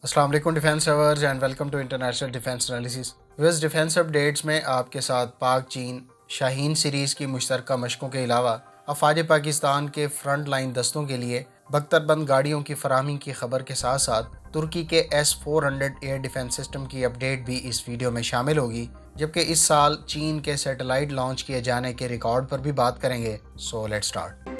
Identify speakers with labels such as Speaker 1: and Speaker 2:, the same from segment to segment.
Speaker 1: السلام علیکم defence lovers and welcome to international defence analysis. ویز ڈیفینس اپڈیٹس میں آپ کے ساتھ پاک چین شاہین سیریز کی مشترکہ مشقوں کے علاوہ افواج پاکستان کے فرنٹ لائن دستوں کے لیے بختر بند گاڑیوں کی فراہمی کی خبر کے ساتھ ساتھ ترکی کے S-400 ایئر ڈیفینس سسٹم کی اپڈیٹ بھی اس ویڈیو میں شامل ہوگی، جبکہ اس سال چین کے سیٹلائٹ لانچ کیے جانے کے ریکارڈ پر بھی بات کریں گے۔ So let's start.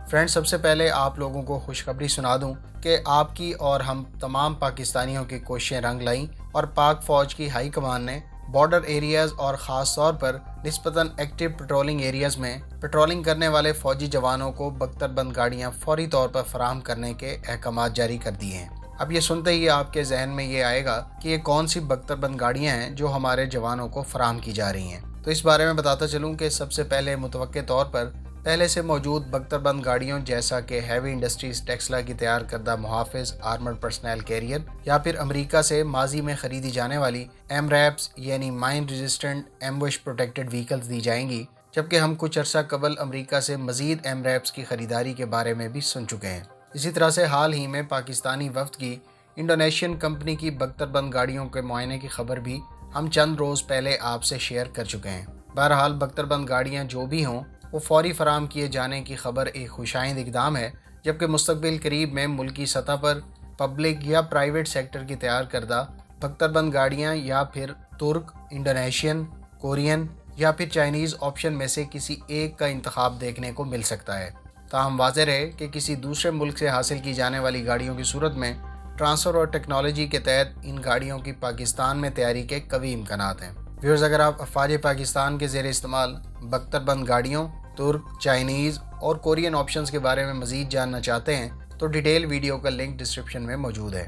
Speaker 1: فرینڈ، سب سے پہلے آپ لوگوں کو خوشخبری سنا دوں کہ آپ کی اور ہم تمام پاکستانیوں کی کوششیں رنگ لائیں اور پاک فوج کی ہائی کمان نے بارڈر ایریاز اور خاص طور پر نسبتاً ایکٹیو پیٹرولنگ ایریاز میں پیٹرولنگ کرنے والے فوجی جوانوں کو بختر بند گاڑیاں فوری طور پر فراہم کرنے کے احکامات جاری کر دیے ہیں۔ اب یہ سنتے ہی آپ کے ذہن میں یہ آئے گا کہ یہ کون سی بختر بند گاڑیاں ہیں جو ہمارے جوانوں کو فراہم کی جا رہی ہیں۔ تو اس بارے میں بتاتا چلوں کہ سب سے پہلے متوقع طور پر پہلے سے موجود بختر بند گاڑیوں جیسا کہ ہیوی انڈسٹریز ٹیسلا کی تیار کردہ محافظ آرمرڈ پرسنل کیریئر، یا پھر امریکہ سے ماضی میں خریدی جانے والی MRAPs یعنی mine resistant ambush protected vehicles دی جائیں گی، جبکہ ہم کچھ عرصہ قبل امریکہ سے مزید MRAPs کی خریداری کے بارے میں بھی سن چکے ہیں۔ اسی طرح سے حال ہی میں پاکستانی وفد کی انڈونیشین کمپنی کی بختر بند گاڑیوں کے معائنے کی خبر بھی ہم چند روز پہلے آپ سے شیئر کر چکے ہیں۔ بہرحال بختر بند گاڑیاں جو بھی ہوں وہ فوری فراہم کیے جانے کی خبر ایک خوشائند اقدام ہے، جبکہ مستقبل قریب میں ملکی سطح پر پبلک یا پرائیویٹ سیکٹر کی تیار کردہ بختر بند گاڑیاں یا پھر ترک، انڈونیشین، کورین یا پھر چائنیز آپشن میں سے کسی ایک کا انتخاب دیکھنے کو مل سکتا ہے۔ تاہم واضح رہے کہ کسی دوسرے ملک سے حاصل کی جانے والی گاڑیوں کی صورت میں ٹرانسفر اور ٹیکنالوجی کے تحت ان گاڑیوں کی پاکستان میں تیاری کے قوی امکانات ہیں۔ ویورز، اگر آپ افواج پاکستان کے زیر استعمال بختر بند گاڑیوں، ترک، چائنیز اور کورین آپشنز کے بارے میں مزید جاننا چاہتے ہیں تو ڈیٹیل ویڈیو کا لنک ڈسکرپشن میں موجود ہے۔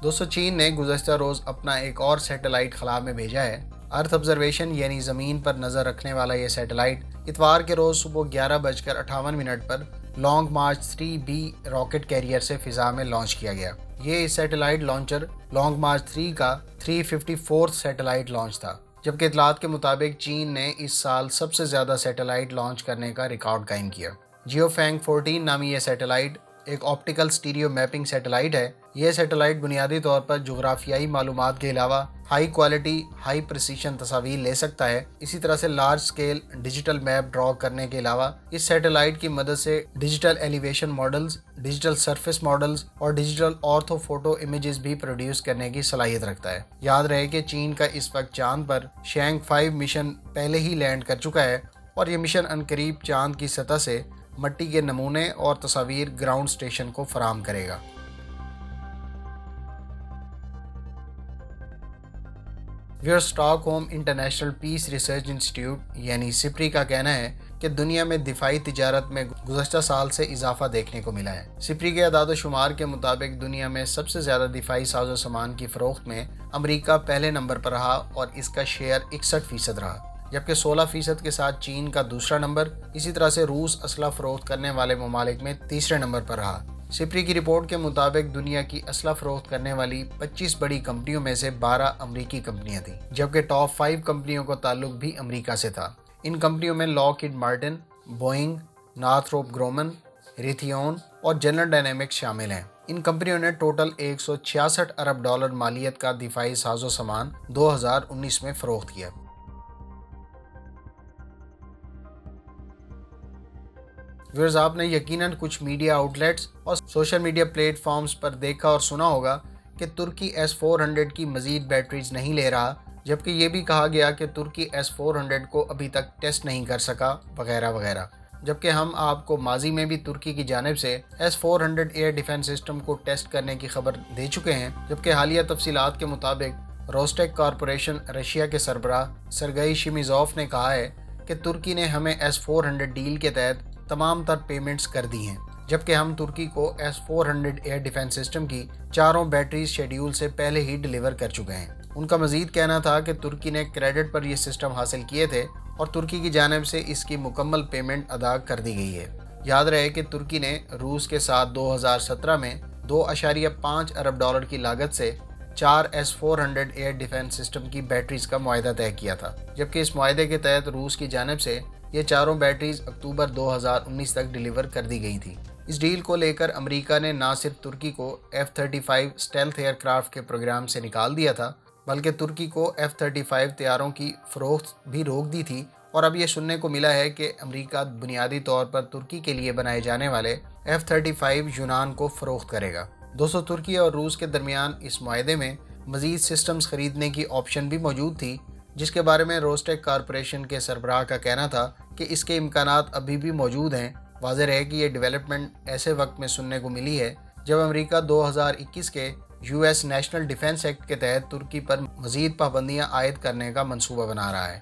Speaker 1: دوستو، چین نے گزشتہ روز اپنا ایک اور سیٹلائٹ خلا میں بھیجا ہے۔ ارتھ آبزرویشن یعنی زمین پر نظر رکھنے والا یہ سیٹلائٹ اتوار کے روز صبح 11:58 پر long march 3B rocket carrier سے فضا میں لانچ کیا گیا۔ یہ سیٹلائٹ لانچر لانگ مارچ 3 کا 354 سیٹلائٹ لانچ تھا، جبکہ اطلاعات کے مطابق چین نے اس سال سب سے زیادہ سیٹلائٹ لانچ کرنے کا ریکارڈ قائم کیا۔ جیو فینگ 14 نامی یہ سیٹلائٹ ایک آپٹیکل سٹیریو میپنگ سیٹلائٹ ہے۔ یہ سیٹلائٹ بنیادی طور پر جغرافیائی معلومات کے علاوہ ہائی کوالٹی، ہائی پریسیشن تصاویر لے سکتا ہے۔ اسی طرح سے large scale digital map draw کرنے کے علاوہ اس سیٹلائٹ کی مدد سے digital elevation models, digital surface models اور ڈیجیٹل آرتھو فوٹو امیجز بھی پروڈیوس کرنے کی صلاحیت رکھتا ہے۔ یاد رہے کہ چین کا اس وقت چاند پر شینگ 5 مشن پہلے ہی لینڈ کر چکا ہے اور یہ مشن عنقریب چاند کی سطح سے مٹی کے نمونے اور تصاویر گراؤنڈ اسٹیشن کو فراہم کرے گا۔ Stockholm international peace research institute یعنی سپری کا کہنا ہے کہ دنیا میں دفاعی تجارت میں گزشتہ سال سے اضافہ دیکھنے کو ملا ہے۔ سپری کے اعداد و شمار کے مطابق دنیا میں سب سے زیادہ دفاعی ساز و سامان کی فروخت میں امریکہ پہلے نمبر پر رہا اور اس کا شیئر 61% رہا، جبکہ 16% کے ساتھ چین کا دوسرا نمبر، اسی طرح سے روس اسلحہ فروخت کرنے والے ممالک میں تیسرے نمبر پر رہا۔ سپری کی رپورٹ کے مطابق دنیا کی اسلحہ فروخت کرنے والی 25 بڑی کمپنیوں میں سے 12 امریکی کمپنیاں تھیں، جبکہ ٹاپ 5 کمپنیوں کا تعلق بھی امریکہ سے تھا۔ ان کمپنیوں میں لاکہیڈ Martin, Boeing, Northrop Grumman, Raytheon اور جنرل ڈائنامکس شامل ہیں۔ ان کمپنیوں نے ٹوٹل $166 ارب مالیت کا دفاعی ساز و سامان 2019 میں فروخت کیا۔ ویورز، آپ نے یقیناً کچھ میڈیا آؤٹ لیٹس اور سوشل میڈیا پلیٹ فارمز پر دیکھا اور سنا ہوگا کہ ترکی S-400 کی مزید بیٹریز نہیں لے رہا، جبکہ یہ بھی کہا گیا کہ ترکی S-400 کو ابھی تک ٹیسٹ نہیں کر سکا وغیرہ وغیرہ، جبکہ ہم آپ کو ماضی میں بھی ترکی کی جانب سے S-400 ایئر ڈیفنس سسٹم کو ٹیسٹ کرنے کی خبر دے چکے ہیں، جبکہ حالیہ تفصیلات کے مطابق روسٹیک کارپوریشن رشیا کے سربراہ سرگئی شمیزوف نے کہا ہے کہ ترکی نے ہمیں S-400 ڈیل کے تحت تمام تر پیمنٹس کر دی ہیں، جبکہ ہم ترکی کو S-400 ایئر ڈیفنس سسٹم کی 4 بیٹریز شیڈیول سے پہلے ہی ڈیلیور کر چکے ہیں۔ ان کا مزید کہنا تھا کہ ترکی نے کریڈٹ پر یہ سسٹم حاصل کیے تھے اور ترکی کی جانب سے اس کی مکمل پیمنٹ ادا کر دی گئی ہے۔ یاد رہے کہ ترکی نے روس کے ساتھ 2017 میں 2.5 ارب ڈالر کی لاگت سے 4 S-400 ایئر ڈیفنس سسٹم کی بیٹریز کا معاہدہ طے کیا تھا، جبکہ اس معاہدے کے تحت روس کی جانب سے یہ چاروں بیٹریز اکتوبر 2019 تک ڈیلیور کر دی گئی تھیں۔ اس ڈیل کو لے کر امریکہ نے نہ صرف ترکی کو F-35 اسٹیلتھ ایئر کرافٹ کے پروگرام سے نکال دیا تھا، بلکہ ترکی کو F-35 طیاروں کی فروخت بھی روک دی تھی، اور اب یہ سننے کو ملا ہے کہ امریکہ بنیادی طور پر ترکی کے لیے بنائے جانے والے F-35 یونان کو فروخت کرے گا۔ دوستو، ترکی اور روس کے درمیان اس معاہدے میں مزید سسٹمز خریدنے کی آپشن بھی موجود تھی، جس کے بارے میں روسٹیک کارپوریشن کے سربراہ کا کہنا تھا کہ اس کے امکانات ابھی بھی موجود ہیں۔ واضح ہے کہ یہ ڈیولپمنٹ ایسے وقت میں سننے کو ملی ہے جب امریکہ 2021 کے US نیشنل ڈیفنس ایکٹ کے تحت ترکی پر مزید پابندیاں عائد کرنے کا منصوبہ بنا رہا ہے۔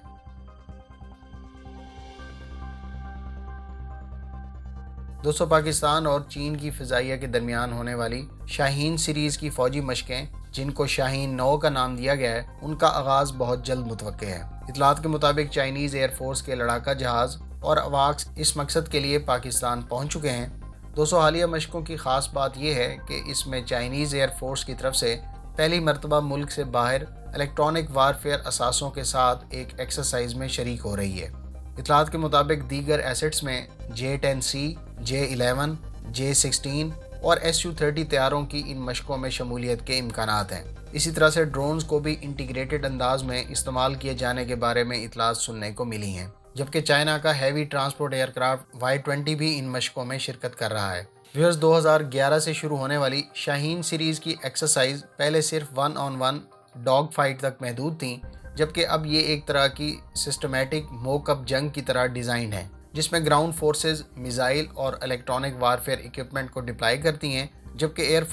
Speaker 1: دوستو، پاکستان اور چین کی فضائیہ کے درمیان ہونے والی شاہین سیریز کی فوجی مشقیں، جن کو شاہین 9 کا نام دیا گیا ہے، ان کا آغاز بہت جلد متوقع ہے۔ اطلاعات کے مطابق چائنیز ایئر فورس کے لڑاکا جہاز اور اواکس اس مقصد کے لیے پاکستان پہنچ چکے ہیں۔ دوستو، حالیہ مشقوں کی خاص بات یہ ہے کہ اس میں چائنیز ایئر فورس کی طرف سے پہلی مرتبہ ملک سے باہر الیکٹرانک وارفیئر اثاثوں کے ساتھ ایک ایکسرسائز میں شریک ہو رہی ہے۔ اطلاعات کے مطابق دیگر ایسٹس میں J-10C، J-11، J-16 اور Su-30 طیاروں کی ان مشقوں میں شمولیت کے امکانات ہیں۔ اسی طرح سے ڈرونز کو بھی انٹیگریٹڈ انداز میں استعمال کیے جانے کے بارے میں اطلاعات سننے کو ملی ہیں، جبکہ چائنا کا heavy transport year craft Y-20 بھی ان مشقوں میں شرکت کر رہا ہے۔ 2011 سے شروع ہونے والی شاہین سیریز کی ایکسرسائز پہلے صرف 1-on-1 ڈاگ فائٹ تک محدود تھیں، جبکہ اب یہ ایک طرح کی سسٹمیٹک موک اپ جنگ کی طرح ڈیزائن ہے، جس میں گراؤنڈ فورسز میزائل اور الیکٹرانک وارفیئر ایکوپمنٹ کو ڈپلائی کرتی ہیں، جبکہ ایئر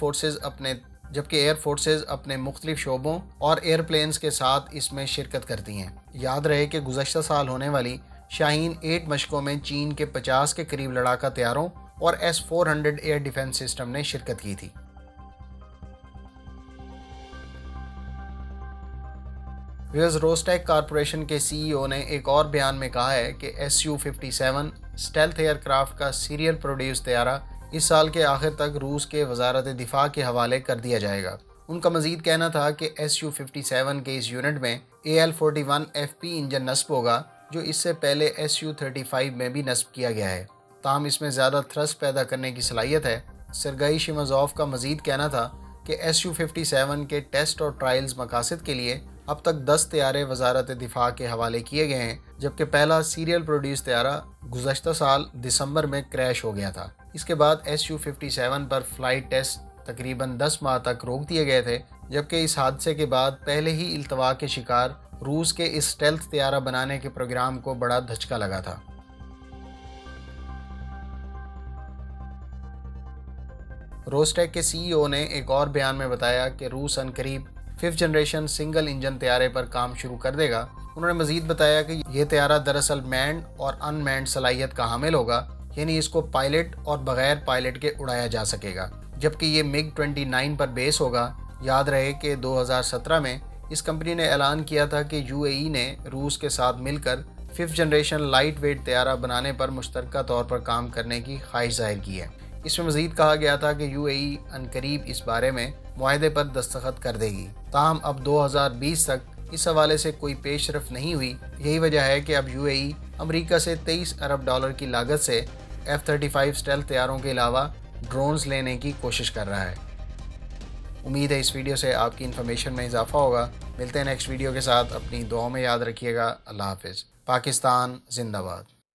Speaker 1: فورسز اپنے مختلف شعبوں اور ایئر پلینز کے ساتھ اس میں شرکت کرتی ہیں۔ یاد رہے کہ گزشتہ سال ہونے والی شاہین 8 مشقوں میں چین کے 50 کے قریب لڑاکا طیاروں اور S-400 ایئر ڈیفنس سسٹم نے شرکت کی تھی۔ روسٹیک کارپوریشن کے CEO نے ایک اور بیان میں کہا ہے کہ Su-57 اسٹیلتھ ایئر کرافٹ کا سیریل پروڈیوس طیارہ اس سال کے آخر تک روس کے وزارت دفاع کے حوالے کر دیا جائے گا۔ ان کا مزید کہنا تھا کہ Su-57 کے اس یونٹ میں AL-41FP انجن نصب ہوگا، جو اس سے پہلے Su-35 میں بھی نصب کیا گیا ہے، تاہم اس میں زیادہ تھرسٹ پیدا کرنے کی صلاحیت ہے۔ سرگئی شیمازوف کا مزید کہنا تھا کہ Su-57 کے ٹیسٹ اور ٹرائلز مقاصد کے لیے اب تک 10 طیارے وزارت دفاع کے حوالے کیے گئے ہیں، جبکہ پہلا سیریل پروڈیوس طیارہ گزشتہ سال دسمبر میں کریش ہو گیا تھا۔ اس کے بعد Su-57 پر فلائٹ ٹیسٹ تقریباً 10 ماہ تک روک دیے گئے تھے، جبکہ اس حادثے کے بعد پہلے ہی التوا کے شکار روس کے اس اسٹیلتھ طیارہ بنانے کے پروگرام کو بڑا دھچکا لگا تھا۔ روسٹیک کے CEO نے ایک اور بیان میں بتایا کہ روس عنقریب 5th جنریشن سنگل انجن طیارے پر کام شروع کر دے گا۔ انہوں نے مزید بتایا کہ یہ طیارہ دراصل مینڈ اور ان مینڈ صلاحیت کا حامل ہوگا، یعنی اس کو پائلٹ اور بغیر پائلٹ کے اڑایا جا سکے گا، جبکہ یہ MiG-29 پر بیس ہوگا۔ یاد رہے کہ 2017 میں اس کمپنی نے اعلان کیا تھا کہ UAE نے روس کے ساتھ مل کر 5th جنریشن لائٹ ویٹ طیارہ بنانے پر مشترکہ طور پر کام کرنے کی خواہش ظاہر کی ہے۔ اس میں مزید کہا گیا تھا کہ UAE عنقریب اس بارے میں معاہدے پر دستخط کر دے گی، تاہم اب 2020 تک اس حوالے سے کوئی پیش رفت نہیں ہوئی۔ یہی وجہ ہے کہ اب UAE امریکہ سے 23 ارب ڈالر کی لاگت سے F-35 اسٹیلتھ طیاروں کے علاوہ ڈرونز لینے کی کوشش کر رہا ہے۔ امید ہے اس ویڈیو سے آپ کی انفارمیشن میں اضافہ ہوگا۔ ملتے ہیں نیکسٹ ویڈیو کے ساتھ، اپنی دعاؤں میں یاد رکھیے گا۔ اللہ حافظ۔ پاکستان زندہ باد۔